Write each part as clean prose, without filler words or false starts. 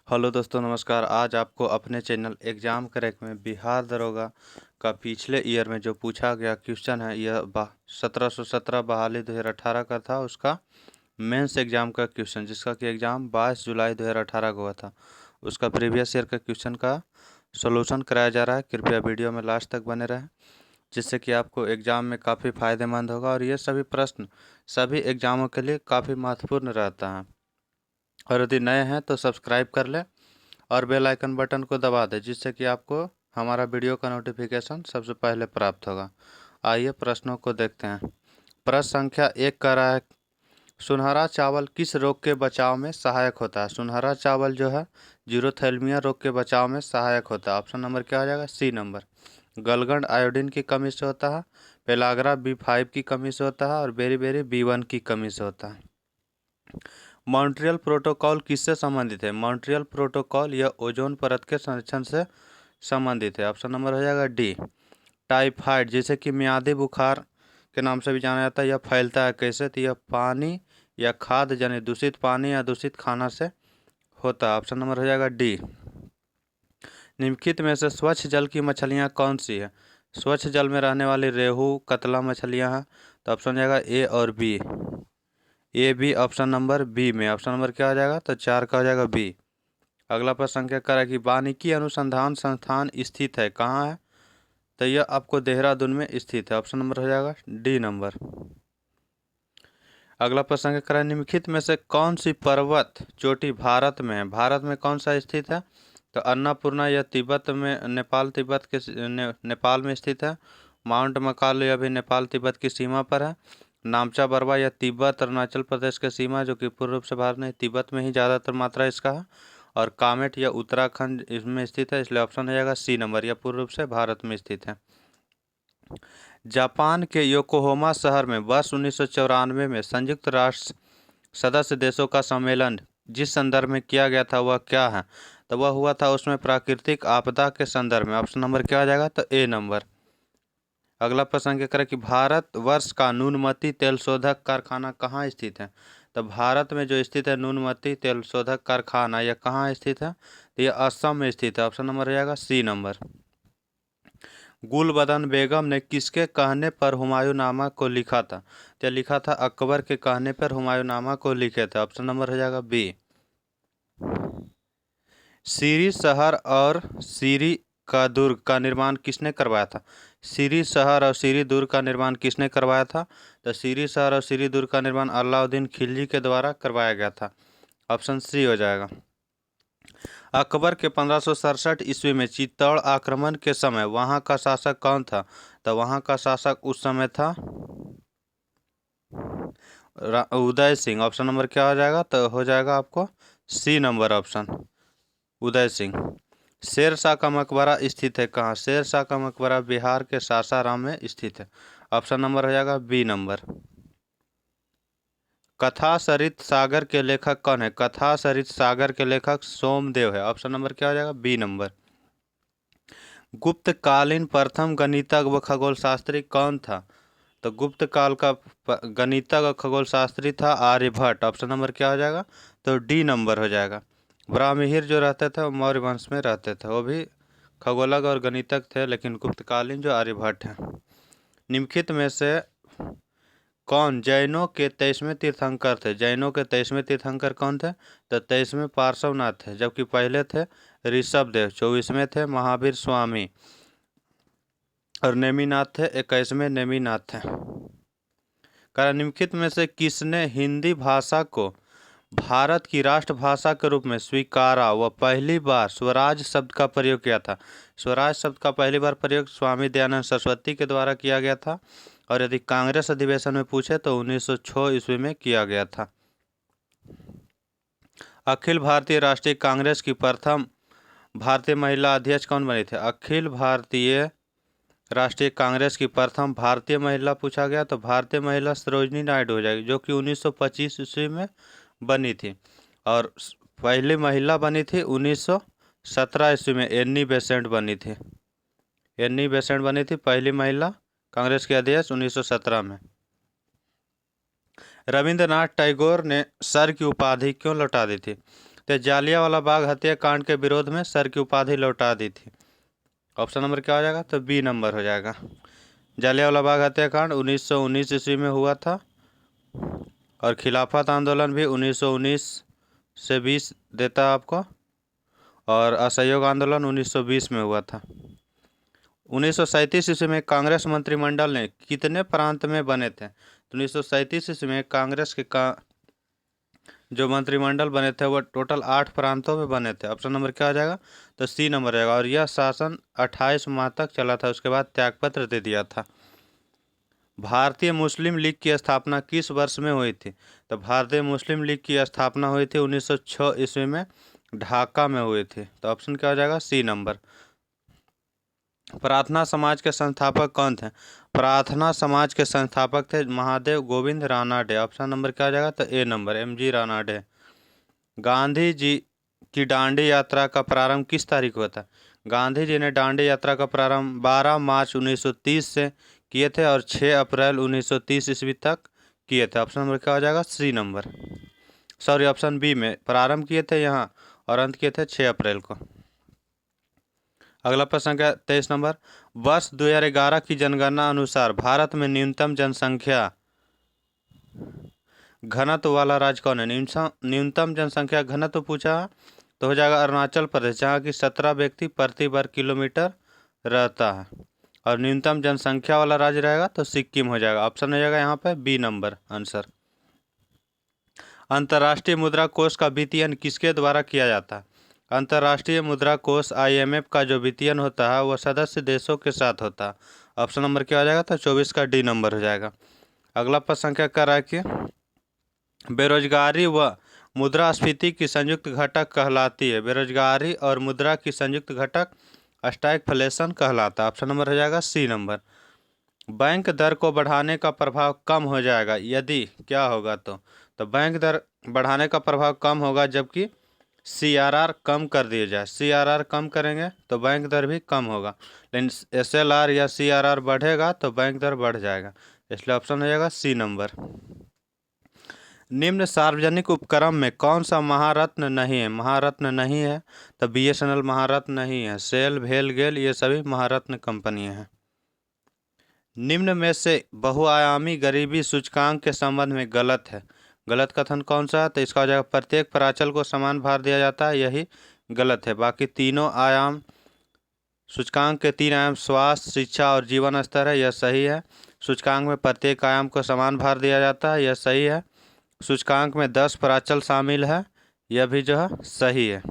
Hello दोस्तों, नमस्कार। आज आपको अपने चैनल एग्जाम क्रैक में बिहार दरोगा का पिछले ईयर में जो पूछा गया क्वेश्चन है, यह 1717 बहाली 2018 का था। उसका मेंस एग्जाम का क्वेश्चन, जिसका कि एग्ज़ाम 22 जुलाई 2018 को हुआ था, उसका प्रीवियस ईयर का क्वेश्चन का सोल्यूशन कराया जा रहा है। कृपया वीडियो में लास्ट तक बने रहें, जिससे कि आपको एग्ज़ाम में काफ़ी फ़ायदेमंद होगा। और ये सभी प्रश्न सभी एग्ज़ामों के लिए काफ़ी महत्वपूर्ण रहता है। और यदि नए हैं तो सब्सक्राइब कर लें और बेल आइकन बटन को दबा दें, जिससे कि आपको हमारा वीडियो का नोटिफिकेशन सबसे पहले प्राप्त होगा। आइए प्रश्नों को देखते हैं। प्रश्न संख्या 1 कह रहा है, सुनहरा चावल किस रोग के बचाव में सहायक होता है? सुनहरा चावल जो है जीरोथैल्मिया रोग के बचाव में सहायक होता है। ऑप्शन नंबर क्या हो जाएगा? C number. गलगंड आयोडीन की कमी से होता है, पेलाग्रा B5 की कमी से होता है और बेरी B1 की कमी से होता है। मॉन्ट्रियल प्रोटोकॉल किससे संबंधित है? मॉन्ट्रियल प्रोटोकॉल यह ओजोन परत के संरक्षण से संबंधित है। ऑप्शन नंबर हो जाएगा डी। टाइफाइड, जिसे कि मियादी बुखार के नाम से भी जाना जाता है, यह फैलता है कैसे? तो यह पानी या खाद्य जनित दूषित पानी या दूषित खाना से होता है। ऑप्शन नंबर हो जाएगा डी। निम्नलिखित में से स्वच्छ जल की मछलियाँ कौन सी है? स्वच्छ जल में रहने वाली रेहू, कतला मछलियाँ हैं। तो ऑप्शन हो जाएगा ए और B. A B option number B में। ऑप्शन नंबर क्या हो जाएगा? तो 4 का हो जाएगा बी। अगला प्रश्न क्या कर रहा है कि वानिकी अनुसंधान संस्थान स्थित है कहाँ है? तो यह आपको देहरादून में स्थित है। ऑप्शन नंबर हो जाएगा डी नंबर। अगला प्रश्न क्या कर रहा है, निम्नलिखित में से कौन सी पर्वत चोटी भारत में है? भारत में कौन सा स्थित है? तो अन्नपूर्णा यह तिब्बत में, नेपाल तिब्बत के नेपाल में स्थित है। माउंट मकालू यह भी नेपाल तिब्बत की सीमा पर है। नामचा बरवा यह तिब्बत अरुणाचल प्रदेश की सीमा, जो कि पूर्व रूप से भारत में तिब्बत में ही ज़्यादातर मात्रा इसका है। और कामेट यह उत्तराखंड इसमें स्थित है, इसलिए ऑप्शन हो जाएगा सी नंबर, यह पूर्व रूप से भारत में स्थित है। जापान के योकोहामा शहर में वर्ष 1994 में संयुक्त राष्ट्र सदस्य देशों का सम्मेलन जिस संदर्भ में किया गया था वह क्या है? तो वह हुआ था उसमें प्राकृतिक आपदा के संदर्भ में। ऑप्शन नंबर क्या आ जाएगा? तो ए नंबर। अगला प्रश्न क्या करें कि भारत वर्ष का नुनमती तेल शोधक कारखाना कहाँ स्थित है? तो भारत में जो स्थित है नुनमती तेल शोधक कारखाना, यह कहाँ स्थित है? तो यह असम में स्थित है। ऑप्शन नंबर हो जाएगा सी नंबर। गुलबदन बेगम ने किसके कहने पर हुमायूंनामा को लिखा था? तो लिखा था अकबर के कहने पर हुमायूंनामा को लिखे थे। ऑप्शन नंबर हो जाएगा बी। सीरी शहर और सीरी का दुर्ग का निर्माण किसने करवाया था? सीरी शहर और सीरी दुर्ग का निर्माण किसने करवाया था? तो सीरी शहर और सीरी दुर्ग का निर्माण अलाउद्दीन खिलजी के द्वारा करवाया गया था। ऑप्शन सी हो जाएगा। अकबर के 1567 ईस्वी में चित्तौड़ आक्रमण के समय वहां का शासक कौन था? तो वहां का शासक उस समय था उदय सिंह। ऑप्शन नंबर क्या हो जाएगा? तो हो जाएगा आपको सी नंबर ऑप्शन, उदय सिंह। शेरशाह का मकबरा स्थित है कहाँ? शेरशाह का मकबरा बिहार के सासाराम में स्थित है। ऑप्शन नंबर हो जाएगा बी नंबर। कथा सरित सागर के लेखक कौन है? कथा सरित सागर के लेखक सोमदेव है। ऑप्शन नंबर क्या हो जाएगा? B number. गुप्तकालीन प्रथम गणितज्ञ व खगोल शास्त्री कौन था? तो गुप्त काल का गणितज्ञ और खगोल शास्त्री था आर्यभट्ट। ऑप्शन नंबर क्या हो जाएगा? तो डी नंबर हो जाएगा। ब्राह्मण जो रहते थे वो मौर्य वंश में रहते थे, वो भी खगोलज्ञ और गणितज्ञ थे, लेकिन गुप्तकालीन जो आर्यभट्ट हैं। निम्नलिखित में से कौन जैनों के 23वें तीर्थंकर थे? जैनों के 23वें तीर्थंकर कौन थे? तो 23वें पार्श्वनाथ थे, जबकि पहले थे ऋषभदेव, 24वें थे महावीर स्वामी और नेमिनाथ थे 21वें नेमिनाथ थे। कारण निम्नलिखित में से किसने हिंदी भाषा को भारत की राष्ट्रभाषा के रूप में स्वीकारा व पहली बार स्वराज शब्द का प्रयोग किया था? स्वराज शब्द का पहली बार प्रयोग स्वामी दयानंद सरस्वती के द्वारा किया गया था। और यदि कांग्रेस अधिवेशन में पूछे तो 1906 ईस्वी में किया गया था। अखिल भारतीय राष्ट्रीय कांग्रेस की प्रथम भारतीय महिला अध्यक्ष कौन बनी थी? अखिल भारतीय राष्ट्रीय कांग्रेस की प्रथम भारतीय महिला पूछा गया तो भारतीय महिला सरोजिनी नायडू हो जाएगी, जो कि 1925 ईस्वी में बनी थी। और पहली महिला बनी थी 1917 ईस्वी में, एनी बेसेंट बनी थी। एनी बेसेंट बनी थी पहली महिला कांग्रेस के अध्यक्ष 1917 में। रविंद्रनाथ टैगोर ने सर की उपाधि क्यों लौटा दी थी? तो जालियांवाला बाग हत्याकांड के विरोध में सर की उपाधि लौटा दी थी। ऑप्शन नंबर क्या हो जाएगा? तो बी नंबर हो जाएगा। जालियांवाला बाग हत्याकांड 1919 ईस्वी में हुआ था और खिलाफत आंदोलन भी 1919 से 20 देता आपको, और असहयोग आंदोलन 1920 में हुआ था। 1937 ईस्वी में कांग्रेस मंत्रिमंडल ने कितने प्रांत में बने थे? तो 1937 ईस्वी में कांग्रेस के जो मंत्रिमंडल बने थे वो टोटल 8 प्रांतों में बने थे। ऑप्शन नंबर क्या हो जाएगा? तो सी नंबर रहेगा। और यह शासन 28 माह तक चला था, उसके बाद त्यागपत्र दे दिया था। भारतीय मुस्लिम लीग की स्थापना किस वर्ष में हुई थी? तो भारतीय मुस्लिम लीग की स्थापना हुई थी 1906 ईस्वी में, ढाका में हुई थी। तो ऑप्शन क्या हो जाएगा? C number. प्रार्थना समाज के संस्थापक कौन थे? प्रार्थना समाज के संस्थापक थे महादेव गोविंद रानाडे। ऑप्शन नंबर क्या हो जाएगा? तो ए नंबर, MG रानाडे। गांधी जी की दांडी यात्रा का प्रारंभ किस तारीख हुआ था? गांधी जी ने दांडी यात्रा का प्रारंभ 12 मार्च 1930 से किए थे और 6 अप्रैल 1930 ईस्वी तक किए थे। ऑप्शन नंबर क्या हो जाएगा? C number, sorry option B में प्रारंभ किए थे यहाँ और अंत किए थे 6 अप्रैल को। अगला प्रश्न क्या? 23 नंबर, वर्ष 2011 की जनगणना अनुसार भारत में न्यूनतम जनसंख्या घनत्व वाला राज्य कौन है? न्यूनतम जनसंख्या घनत्व पूछा तो हो जाएगा अरुणाचल प्रदेश, जहाँ की 17 व्यक्ति प्रति वर्ग किलोमीटर रहता है। और न्यूनतम जनसंख्या वाला राज्य रहेगा तो सिक्किम हो जाएगा। ऑप्शन हो जाएगा यहाँ पे बी नंबर आंसर। अंतर्राष्ट्रीय मुद्रा कोष का वित्तीयन किसके द्वारा किया जाता है? अंतर्राष्ट्रीय मुद्रा कोष IMF का जो वित्तीयन होता है वह सदस्य देशों के साथ होता है। ऑप्शन नंबर क्या हो जाएगा? तो 24 का डी नंबर हो जाएगा। अगला प्रश्न क्या कर रहा है कि बेरोजगारी व मुद्रास्फीति की संयुक्त घटक कहलाती है। बेरोजगारी और मुद्रा की संयुक्त घटक स्टैगफ्लेशन कहलाता है। ऑप्शन नंबर हो जाएगा सी नंबर। बैंक दर को बढ़ाने का प्रभाव कम हो जाएगा यदि क्या होगा? तो बैंक दर बढ़ाने का प्रभाव कम होगा जबकि CRR कम कर दिए जाए। CRR कम करेंगे तो बैंक दर भी कम होगा, लेकिन SLR या CRR बढ़ेगा तो बैंक दर बढ़ जाएगा। इसलिए ऑप्शन हो जाएगा सी नंबर। निम्न सार्वजनिक उपक्रम में कौन सा महारत्न नहीं है? महारत्न नहीं है तो BSNL महारत्न नहीं है, सेल, भेल, गेल ये सभी महारत्न कंपनियां हैं। निम्न में से बहुआयामी गरीबी सूचकांक के संबंध में गलत है। गलत कथन कौन सा है? तो इसका हो जाएगा प्रत्येक प्राचल को समान भार दिया जाता है, यही गलत है। बाकी तीनों आयाम सूचकांक के 3 आयाम स्वास्थ्य, शिक्षा और जीवन स्तर है, यह सही है। सूचकांक में प्रत्येक आयाम को समान भार दिया जाता है, यह सही है। सूचकांक में 10 प्राचल शामिल है, यह भी जो है सही है।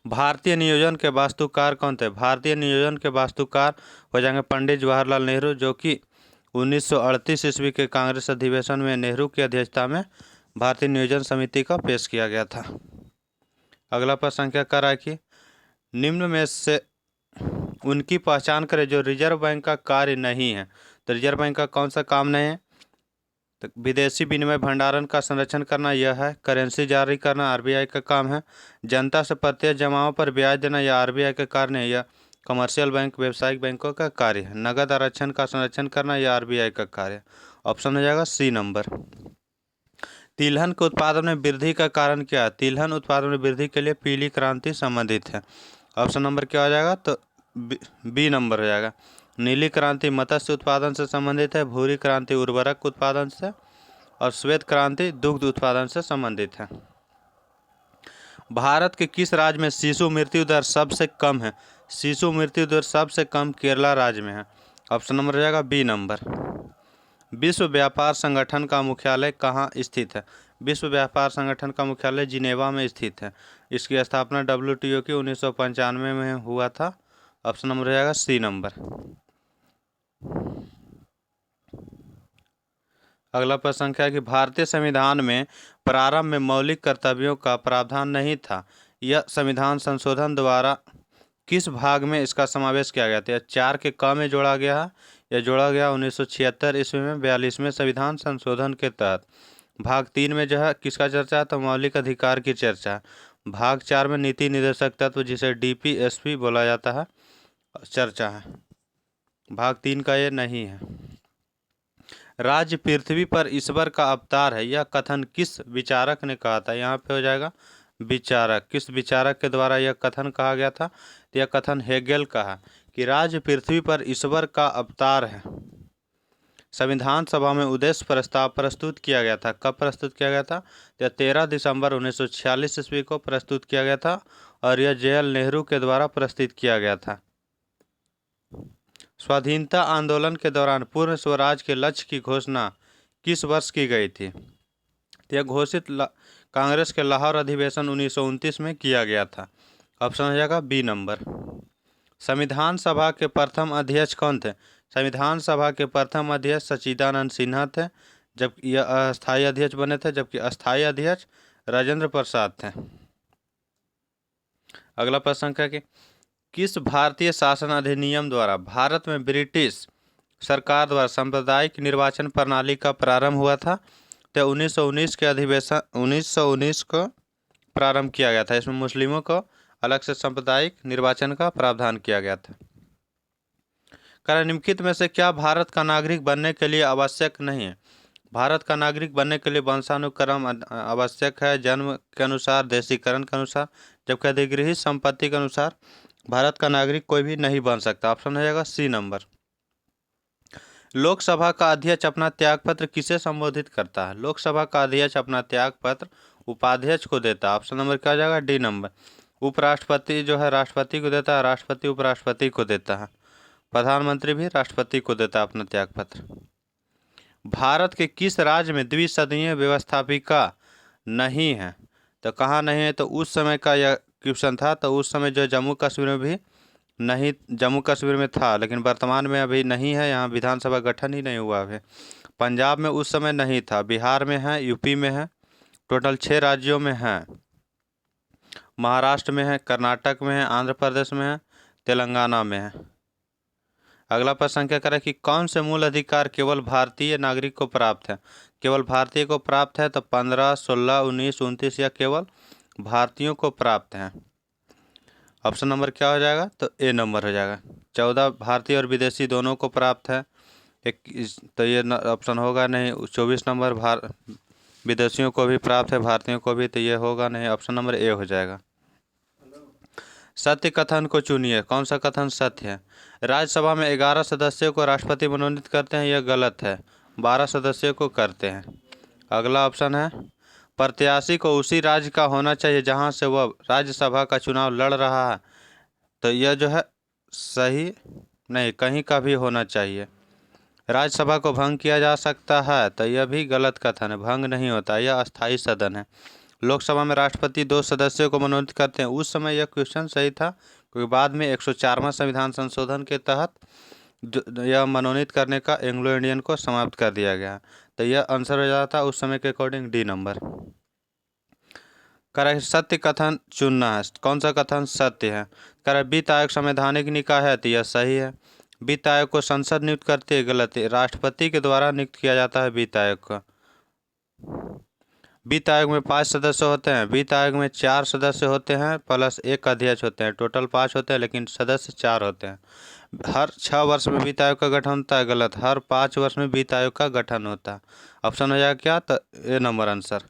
भारतीय नियोजन के वास्तुकार कौन थे? भारतीय नियोजन के वास्तुकार हो जाएंगे पंडित जवाहरलाल नेहरू, जो कि 1938 ईस्वी के कांग्रेस अधिवेशन में नेहरू की अध्यक्षता में भारतीय नियोजन समिति का पेश किया गया था। अगला प्रश्न क्या कर रहा है कि निम्न में से उनकी पहचान करें जो रिजर्व बैंक का कार्य नहीं है। तो रिजर्व बैंक का कौन सा काम नहीं है? तो विदेशी विनिमय भंडारण का संरक्षण करना यह है। करेंसी जारी करना RBI का काम है। जनता से प्रत्यक्ष जमाओं पर ब्याज देना यह RBI का कार्य नहीं, यह कमर्शियल बैंक, व्यावसायिक बैंकों का कार्य है। नगद आरक्षण का संरक्षण करना यह RBI का कार्य है। ऑप्शन हो जाएगा सी नंबर। तिलहन के उत्पादन में वृद्धि का कारण क्या है? तिलहन उत्पादन में वृद्धि के लिए पीली क्रांति संबंधित है। ऑप्शन नंबर क्या हो जाएगा? तो बी नंबर हो जाएगा। नीली क्रांति मत्स्य उत्पादन से संबंधित है, भूरी क्रांति उर्वरक उत्पादन से और श्वेत क्रांति दुग्ध उत्पादन से संबंधित है। भारत के किस राज्य में शिशु मृत्यु दर सबसे कम है? शिशु मृत्यु दर सबसे कम केरला राज्य में है। ऑप्शन नंबर हो जाएगा बी नंबर। विश्व व्यापार संगठन का मुख्यालय कहाँ स्थित है? विश्व व्यापार संगठन का मुख्यालय जिनेवा में स्थित है। इसकी स्थापना WTO की 1995 में हुआ था। ऑप्शन नंबर हो जाएगा सी नंबर। अगला प्रश्न क्या है कि भारतीय संविधान में प्रारंभ में मौलिक कर्तव्यों का प्रावधान नहीं था। यह संविधान संशोधन द्वारा किस भाग में इसका समावेश किया गया था? यह 4 के क में जोड़ा गया है। यह जोड़ा गया 1976 ईस्वी में 42वें संविधान संशोधन के तहत। भाग 3 में जो है किसका चर्चा है? तो मौलिक अधिकार की चर्चा है। भाग 4 में नीति निर्देशक तत्व जिसे DPSP बोला जाता है चर्चा है। भाग 3 का ये नहीं है। राज्य पृथ्वी पर ईश्वर का अवतार है, यह कथन किस विचारक ने कहा था? यहाँ पे हो जाएगा विचारक। किस विचारक के द्वारा यह कथन कहा गया था? तो यह कथन हेगेल का है कि राज्य पृथ्वी पर ईश्वर का अवतार है। संविधान सभा में उद्देश्य प्रस्ताव प्रस्तुत किया गया था। कब प्रस्तुत किया गया था? यह 13 दिसंबर 1946 ईस्वी को प्रस्तुत किया गया था और यह जवाहरलाल नेहरू के द्वारा प्रस्तुत किया गया था। स्वाधीनता आंदोलन के दौरान पूर्ण स्वराज के लक्ष्य की घोषणा किस वर्ष की गई थी? यह घोषित कांग्रेस के लाहौर अधिवेशन 1929 में किया गया था। ऑप्शन हो जाएगा बी नंबर। संविधान सभा के प्रथम अध्यक्ष कौन थे? संविधान सभा के प्रथम अध्यक्ष सच्चिदानंद सिन्हा थे, जबकि यह अस्थायी अध्यक्ष बने थे, जबकि अस्थायी अध्यक्ष राजेंद्र प्रसाद थे। अगला प्रश्न है कि किस भारतीय शासन अधिनियम द्वारा भारत में ब्रिटिश सरकार द्वारा सांप्रदायिक निर्वाचन प्रणाली का प्रारंभ हुआ था? तो 1919 के अधिवेशन 1919 को प्रारंभ किया गया था। इसमें मुस्लिमों को अलग से सांप्रदायिक निर्वाचन का प्रावधान किया गया था। निम्नलिखित में से क्या भारत का नागरिक बनने के लिए आवश्यक नहीं है? भारत का नागरिक बनने के लिए वंशानुक्रम आवश्यक है, जन्म के अनुसार, देशीकरण के अनुसार, जबकि अधिगृहित संपत्ति के अनुसार भारत का नागरिक कोई भी नहीं बन सकता। ऑप्शन हो जाएगा सी नंबर। लोकसभा का अध्यक्ष अपना त्यागपत्र किसे संबोधित करता है? लोकसभा का अध्यक्ष अपना त्यागपत्र उपाध्यक्ष को देता है। ऑप्शन नंबर क्या हो जाएगा? D number. उपराष्ट्रपति जो है राष्ट्रपति को देता है, राष्ट्रपति उपराष्ट्रपति को देता है, प्रधानमंत्री भी राष्ट्रपति को देता है अपना त्यागपत्र। भारत के किस राज्य में द्विसदनीय व्यवस्थापिका नहीं है? तो कहाँ नहीं है? तो उस समय का यह क्वेश्चन था। तो उस समय जो जम्मू कश्मीर में भी नहीं, जम्मू कश्मीर में था, लेकिन वर्तमान में अभी नहीं है। यहाँ विधानसभा गठन ही नहीं हुआ है। पंजाब में उस समय नहीं था, बिहार में है, यूपी में है, टोटल 6 राज्यों में है, महाराष्ट्र में है, कर्नाटक में है, आंध्र प्रदेश में है, तेलंगाना में है। अगला प्रश्न क्या करें कि कौन से मूल अधिकार केवल भारतीय नागरिक को प्राप्त है? केवल भारतीय को प्राप्त है। तो 15, 16, 19, 29 या केवल भारतीयों को प्राप्त है। ऑप्शन नंबर क्या हो जाएगा? तो ए नंबर हो जाएगा। 14 भारतीय और विदेशी दोनों को प्राप्त है। तो ये ऑप्शन होगा नहीं। 24 नंबर विदेशियों को भी प्राप्त है, भारतीयों को भी, तो ये होगा नहीं। ऑप्शन नंबर ए हो जाएगा। सत्य कथन को चुनिए। कौन सा कथन सत्य है? राज्यसभा में 11 सदस्यों को राष्ट्रपति मनोनीत करते हैं, यह गलत है। 12 सदस्यों को करते हैं। अगला ऑप्शन है प्रत्याशी को उसी राज्य का होना चाहिए जहां से वह राज्यसभा का चुनाव लड़ रहा है। तो यह जो है सही नहीं, कहीं का भी होना चाहिए। राज्यसभा को भंग किया जा सकता है, तो यह भी गलत कथन है, भंग नहीं होता, यह अस्थायी सदन है। लोकसभा में राष्ट्रपति 2 सदस्यों को मनोनीत करते हैं, उस समय यह क्वेश्चन सही था, क्योंकि बाद में 104वां संविधान संशोधन के तहत यह मनोनीत करने का एंग्लो इंडियन को समाप्त कर दिया गया। तो यह आंसर हो जाता उस समय के अकॉर्डिंग डी नंबर। करेक्ट, सत्य कथन चुनना है। कौन सा कथन सत्य है? करेक्ट, वित्त आयोग संवैधानिक निकाय है, तो यह सही है। वित्त आयोग को संसद नियुक्त करती है, गलत है, राष्ट्रपति के द्वारा नियुक्त किया जाता है वित्त आयोग को। वित्त आयोग में 5 सदस्य होते हैं। वित्त आयोग में 4 सदस्य होते हैं प्लस 1 अध्यक्ष होते हैं, टोटल 5 होते हैं, लेकिन सदस्य 4 होते हैं। हर 6 वर्ष में वित्त आयोग का गठन होता है, गलत, हर 5 वर्ष में वित्त आयोग का गठन होता है। ऑप्शन हो जाएगा क्या? तो ए नंबर आंसर।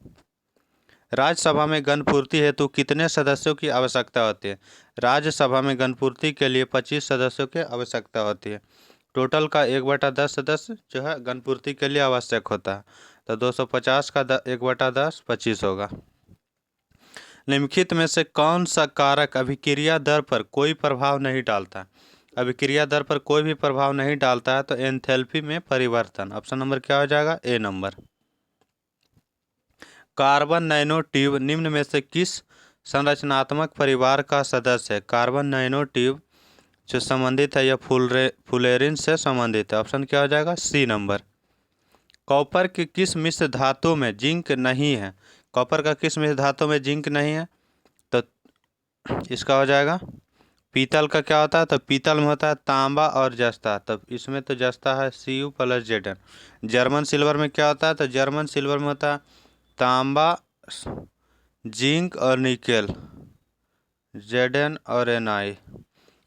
राज्यसभा में गणपूर्ति हेतु कितने सदस्यों की आवश्यकता होती है? राज्यसभा में गणपूर्ति के लिए 25 सदस्यों की आवश्यकता होती है। टोटल का 1/10 सदस्य जो है गणपूर्ति के लिए आवश्यक होता है। तो 250 का 1/10 25 होगा। निम्नलिखित में से कौन सा कारक अभिक्रिया दर पर कोई प्रभाव नहीं डालता? अभिक्रिया दर पर कोई भी प्रभाव नहीं डालता है। तो एंथैल्पी में परिवर्तन। ऑप्शन नंबर क्या हो जाएगा? ए नंबर। कार्बन नैनोट्यूब निम्न में से किस संरचनात्मक परिवार का सदस्य है? कार्बन नैनोट्यूब जो संबंधित है यह फुलेरिन से संबंधित है। ऑप्शन क्या हो जाएगा? C number. कॉपर की किस मिश्र धातु में जिंक नहीं है? कॉपर का किस मिश्र धातु में जिंक नहीं है? तो इसका हो जाएगा पीतल का क्या होता है? तो पीतल में होता है तांबा और जस्ता। तब इसमें तो जस्ता है Cu + Zn। जर्मन सिल्वर में क्या होता है? तो जर्मन सिल्वर में होता है तांबा, जिंक और निकेल, Zn और Na।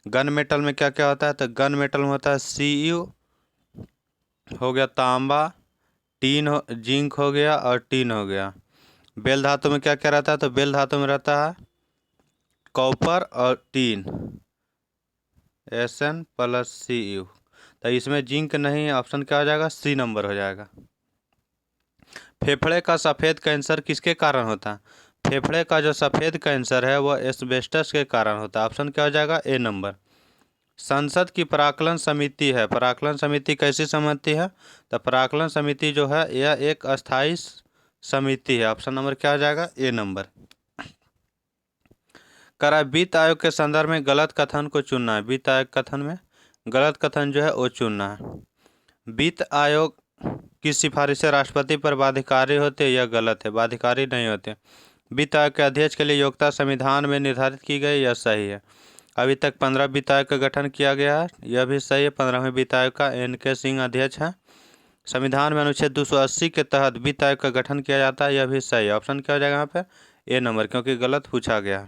गन मेटल में क्या क्या होता है? तो गन मेटल में होता है Cu हो गया तांबा, टीन जिंक हो गया और टीन हो गया। बेल धातु में क्या क्या रहता है? तो बेल धातु में रहता है कॉपर और टीन, Sn+Cu। तो इसमें जिंक नहीं है, ऑप्शन क्या हो जाएगा? सी नंबर हो जाएगा। फेफड़े का सफ़ेद कैंसर किसके कारण होता है? फेफड़े का जो सफ़ेद कैंसर है वह एस्बेस्टस के कारण होता है। ऑप्शन क्या हो जाएगा? ए नंबर। संसद की प्राक्कलन समिति है, प्राक्कलन समिति कैसी समिति है? तो प्राक्कलन समिति जो है यह एक अस्थायी समिति है। ऑप्शन नंबर क्या हो जाएगा? ए नंबर। करा वित्त आयोग के संदर्भ में गलत कथन को चुनना है। वित्त आयोग कथन में गलत कथन जो है वो चुनना है। वित्त आयोग की सिफारिशें राष्ट्रपति पर बाध्यकारी होते हैं? यह गलत है, बाध्यकारी नहीं होते। वित्त आयोग के अध्यक्ष के लिए योग्यता संविधान में निर्धारित की गई, यह सही है। अभी तक 15 वित्त आयोग का गठन किया गया है, यह भी सही है। 15वें वित्त आयोग का NK सिंह अध्यक्ष है। संविधान में अनुच्छेद 280 के तहत वित्त आयोग का गठन किया जाता है, यह भी सही है। ऑप्शन क्या हो जाएगा यहाँ पे? ए नंबर, क्योंकि गलत पूछा गया है।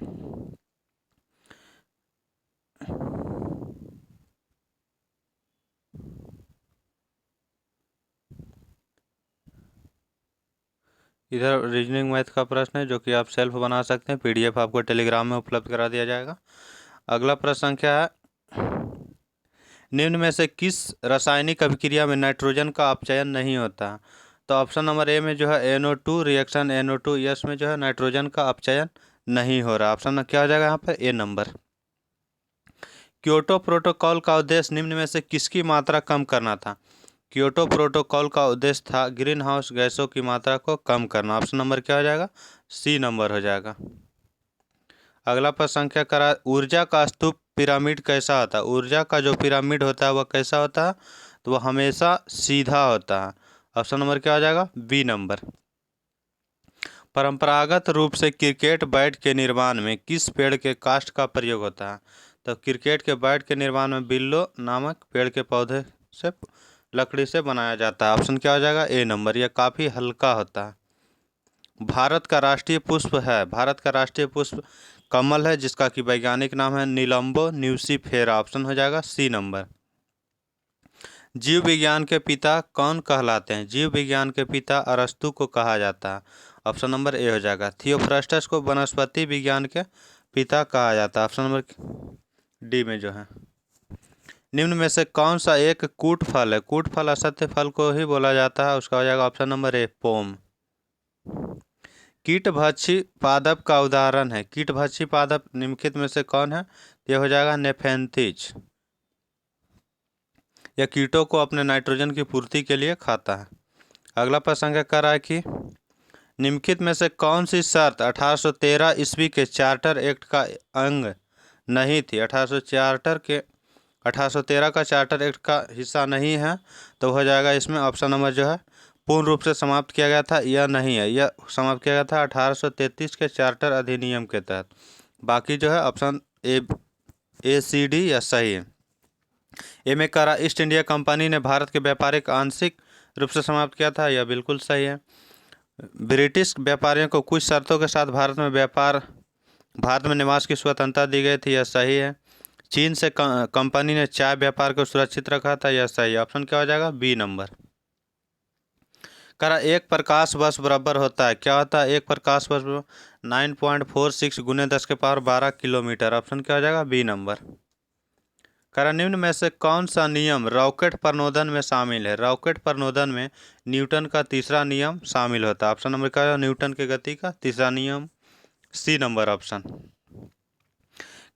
इधर रीजनिंग मैथ का प्रश्न है जो कि आप सेल्फ बना सकते हैं। PDF आपको टेलीग्राम में उपलब्ध करा दिया जाएगा। अगला प्रश्न संख्या है, निम्न में से किस रासायनिक अभिक्रिया में नाइट्रोजन का अपचयन नहीं होता? तो ऑप्शन नंबर ए में जो है NO2 रिएक्शन NO2 में जो है नाइट्रोजन का अपचयन नहीं हो रहा। ऑप्शन क्या हो जाएगा यहाँ पर? ए नंबर। क्योटो प्रोटोकॉल का उद्देश्य निम्न में से किसकी मात्रा कम करना था? क्योटो प्रोटोकॉल का उद्देश्य था ग्रीन हाउस गैसों की मात्रा को कम करना। ऑप्शन नंबर क्या हो जाएगा? सी नंबर हो जाएगा। अगला प्रश्न संख्या करा, ऊर्जा का स्तूप पिरामिड कैसा होता है? ऊर्जा का जो पिरामिड होता है वह कैसा होता है? तो वह हमेशा सीधा होता है। ऑप्शन नंबर क्या हो जाएगा? B number. परंपरागत रूप से क्रिकेट बैट के निर्माण में किस पेड़ के काष्ठ का प्रयोग होता है? तो क्रिकेट के बैट के निर्माण में बिल्लो नामक पेड़ के पौधे से लकड़ी से बनाया जाता है। ऑप्शन क्या हो जाएगा? ए नंबर। यह काफ़ी हल्का होता है। भारत का राष्ट्रीय पुष्प है, भारत का राष्ट्रीय पुष्प कमल है, जिसका कि वैज्ञानिक नाम है नीलम्बो न्यूसीफेरा। ऑप्शन हो जाएगा सी नंबर। जीव विज्ञान के पिता कौन कहलाते हैं? जीव विज्ञान के पिता अरस्तु को कहा जाता है। ऑप्शन नंबर ए हो जाएगा। थियोफ्रास्टस को वनस्पति विज्ञान के पिता कहा जाता है। ऑप्शन नंबर डी में जो है। निम्न में से कौन सा एक कूट फल है? कूट फल असत्य फल को ही बोला जाता है, उसका हो जाएगा ऑप्शन नंबर ए पोम। कीटभक्षी पादप का उदाहरण है, कीटभक्षी पादप निम्नलिखित में से कौन है? यह हो जाएगा नेफेंथिज। यह कीटों को अपने नाइट्रोजन की पूर्ति के लिए खाता है। अगला प्रश्न कह रहा है कि निम्नलिखित में से कौन सी शर्त 1813 ईस्वी के चार्टर एक्ट का अंग नहीं थी? 1813 का चार्टर एक्ट का हिस्सा नहीं है, तो हो जाएगा इसमें ऑप्शन नंबर जो है पूर्ण रूप से समाप्त किया गया था, यह नहीं है। यह समाप्त किया गया था 1833 के चार्टर अधिनियम के तहत। बाकी जो है ऑप्शन ACD या सही है। ए में करा, ईस्ट इंडिया कंपनी ने भारत के व्यापारिक आंशिक रूप से समाप्त किया था, यह बिल्कुल सही है। ब्रिटिश व्यापारियों को कुछ शर्तों के साथ भारत में निवास की स्वतंत्रता दी गई थी, यह सही है। चीन से कंपनी ने चाय व्यापार को सुरक्षित रखा था, यह सही है। ऑप्शन क्या हो जाएगा? B number. करा, एक प्रकाश वर्ष बराबर होता है, क्या होता है? एक प्रकाश वर्ष 9.46 × 10⁻12 किलोमीटर। ऑप्शन क्या हो जाएगा? B number. करा, निम्न में से कौन सा नियम रॉकेट प्रणोदन में शामिल है? रॉकेट प्रणोदन में न्यूटन का तीसरा नियम शामिल होता है। ऑप्शन नंबर क्या है? न्यूटन के गति का तीसरा नियम, सी नंबर ऑप्शन।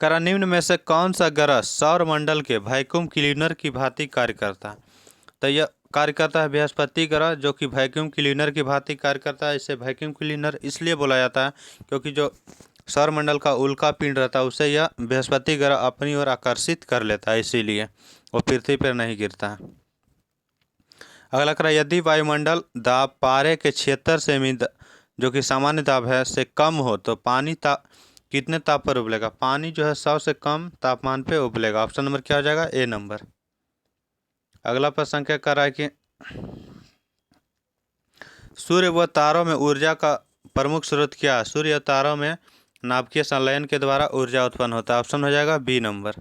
करा, निम्न में से कौन सा ग्रह सौर मंडल के वैक्यूम क्लीनर की भांति कार्य करता है? तो यह कार्य करता है बृहस्पति ग्रह, जो कि वैक्यूम क्लीनर की भांति कार्य करता है। इसे वैक्यूम क्लीनर इसलिए बोला जाता है क्योंकि जो सौर मंडल का उल्का पिंड रहता है उसे यह बृहस्पति ग्रह अपनी ओर आकर्षित कर लेता है, इसीलिए वो पृथ्वी पर नहीं गिरता है। अगला करा, यदि वायुमंडल दाब पारे के क्षेत्र से जो कि सामान्य दाब है से कम हो तो पानी कितने ताप पर उबलेगा? पानी जो है 100 से कम तापमान पे उबलेगा। ऑप्शन नंबर क्या हो जाएगा? ए नंबर। अगला प्रश्न क्या कर रहा है कि सूर्य व तारों में ऊर्जा का प्रमुख स्रोत क्या है? सूर्य और तारों में नाभिकीय संलयन के द्वारा ऊर्जा उत्पन्न होता है। ऑप्शन हो जाएगा बी नंबर।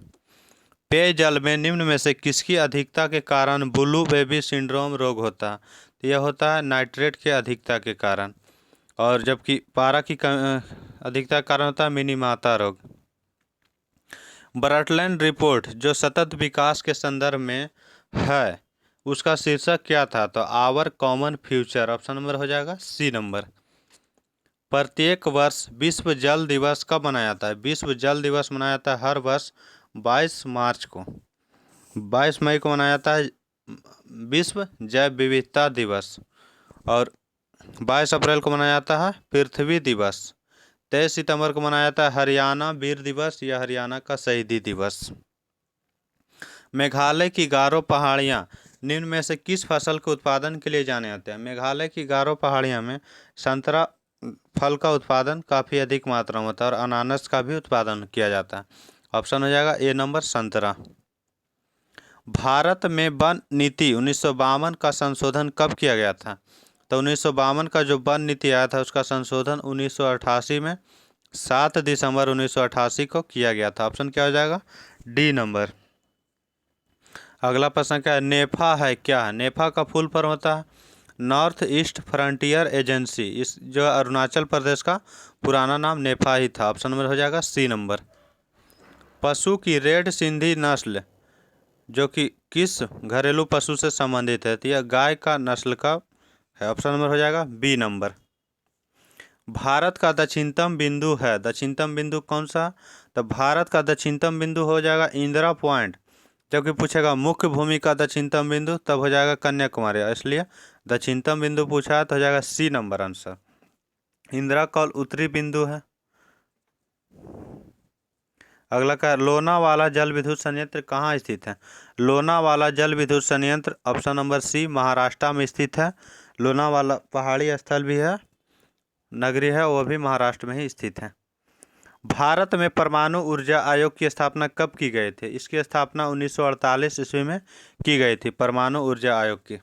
पेयजल में निम्न में से किसकी अधिकता के कारण ब्लू बेबी सिंड्रोम रोग होता है? तो यह होता है नाइट्रेट के अधिकता के कारण। और जबकि पारा की अधिकता कारण होता है मिनीमाता रोग। ब्रटलैंड रिपोर्ट जो सतत विकास के संदर्भ में है उसका शीर्षक क्या था? तो our common future, option number हो जाएगा सी नंबर। प्रत्येक वर्ष विश्व जल दिवस कब मनाया जाता है? विश्व जल दिवस मनाया जाता है हर वर्ष 22 मार्च को। 22 मई को मनाया जाता है विश्व जैव विविधता दिवस, और 22 अप्रैल को मनाया जाता है पृथ्वी दिवस। 23 सितंबर को मनाया जाता है हरियाणा वीर दिवस या हरियाणा का शहीदी दिवस। मेघालय की गारो पहाड़ियाँ निम्न में से किस फसल के उत्पादन के लिए जाने जाते हैं? मेघालय की गारो पहाड़ियाँ में संतरा फल का उत्पादन काफ़ी अधिक मात्रा में होता है और अनानास का भी उत्पादन किया जाता है। ऑप्शन हो जाएगा ए नंबर संतरा। भारत में वन नीति 1952 का संशोधन कब किया गया था? तो 1952 का जो वन नीति आया था उसका संशोधन 1988 में 7 दिसंबर 1988 को किया गया था। ऑप्शन क्या हो जाएगा? D number. अगला प्रश्न क्या है? नेफा है क्या है? नेफा का फुल फॉर्म होता है नॉर्थ ईस्ट फ्रंटियर एजेंसी। इस जो अरुणाचल प्रदेश का पुराना नाम नेफा ही था। ऑप्शन नंबर हो जाएगा सी नंबर। पशु की रेड सिंधी नस्ल जो कि किस घरेलू पशु से संबंधित है? तो यह गाय का नस्ल का है। ऑप्शन नंबर हो जाएगा बी नंबर। भारत का दक्षिणतम बिंदु है, दक्षिणतम बिंदु कौन सा? तो भारत का दक्षिणतम बिंदु हो जाएगा इंदिरा पॉइंट। जबकि पूछेगा मुख्य भूमि का दक्षिणतम बिंदु तब हो जाएगा कन्याकुमारी, इसलिए दक्षिणतम बिंदु पूछा है तो हो जाएगा C number answer. Indira Kaul उत्तरी बिंदु है। अगला का लोनावाला जल विद्युत संयंत्र कहाँ स्थित है? लोनावाला जल विद्युत संयंत्र ऑप्शन नंबर सी महाराष्ट्र में स्थित है। लोनावाला पहाड़ी स्थल भी है, नगरी है, वो भी महाराष्ट्र में ही स्थित है। भारत में परमाणु ऊर्जा आयोग की स्थापना कब की गई थी? इसकी स्थापना 1948 ईस्वी में की गई थी, परमाणु ऊर्जा आयोग की।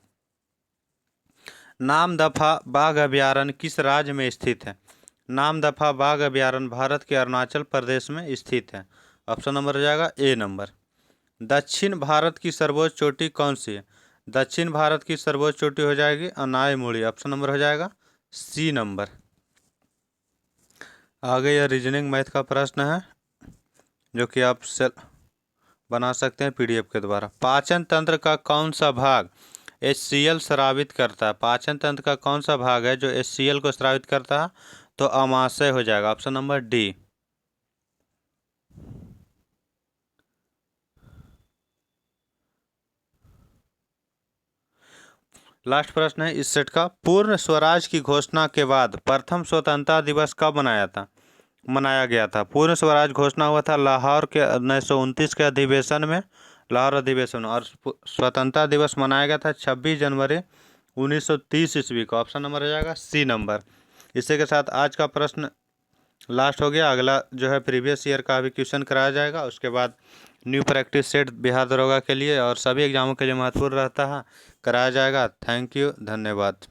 नामदफा बाघ अभयारण्य किस राज्य में स्थित है? नामदफा बाघ अभयारण्य भारत के अरुणाचल प्रदेश में स्थित है। ऑप्शन नंबर हो जाएगा ए नंबर। दक्षिण भारत की सर्वोच्च चोटी कौन सी है? दक्षिण भारत की सर्वोच्च चोटी हो जाएगी अनायमुड़ी। ऑप्शन नंबर हो जाएगा सी नंबर। आगे यह रीजनिंग मैथ का प्रश्न है जो कि आप बना सकते हैं पीडीएफ के द्वारा। पाचन तंत्र का कौन सा भाग HCl स्रावित करता है? पाचन तंत्र का कौन सा भाग है जो HCl को स्रावित करता है? तो अमाशय हो जाएगा। Option number D. लास्ट प्रश्न है इस सेट का। पूर्ण स्वराज की घोषणा के बाद प्रथम स्वतंत्रता दिवस कब मनाया गया था? पूर्ण स्वराज घोषणा हुआ था लाहौर के 1929 के अधिवेशन में, लाहौर अधिवेशन, और स्वतंत्रता दिवस मनाया गया था 26 जनवरी 1930 ईस्वी को। ऑप्शन नंबर हो जाएगा सी नंबर। इसी के साथ आज का प्रश्न लास्ट हो गया। अगला जो है प्रीवियस ईयर का भी क्वेश्चन कराया जाएगा, उसके बाद न्यू प्रैक्टिस सेट बिहार दरोगा के लिए और सभी एग्जामों के लिए महत्वपूर्ण रहता है, कराया जाएगा। थैंक यू, धन्यवाद।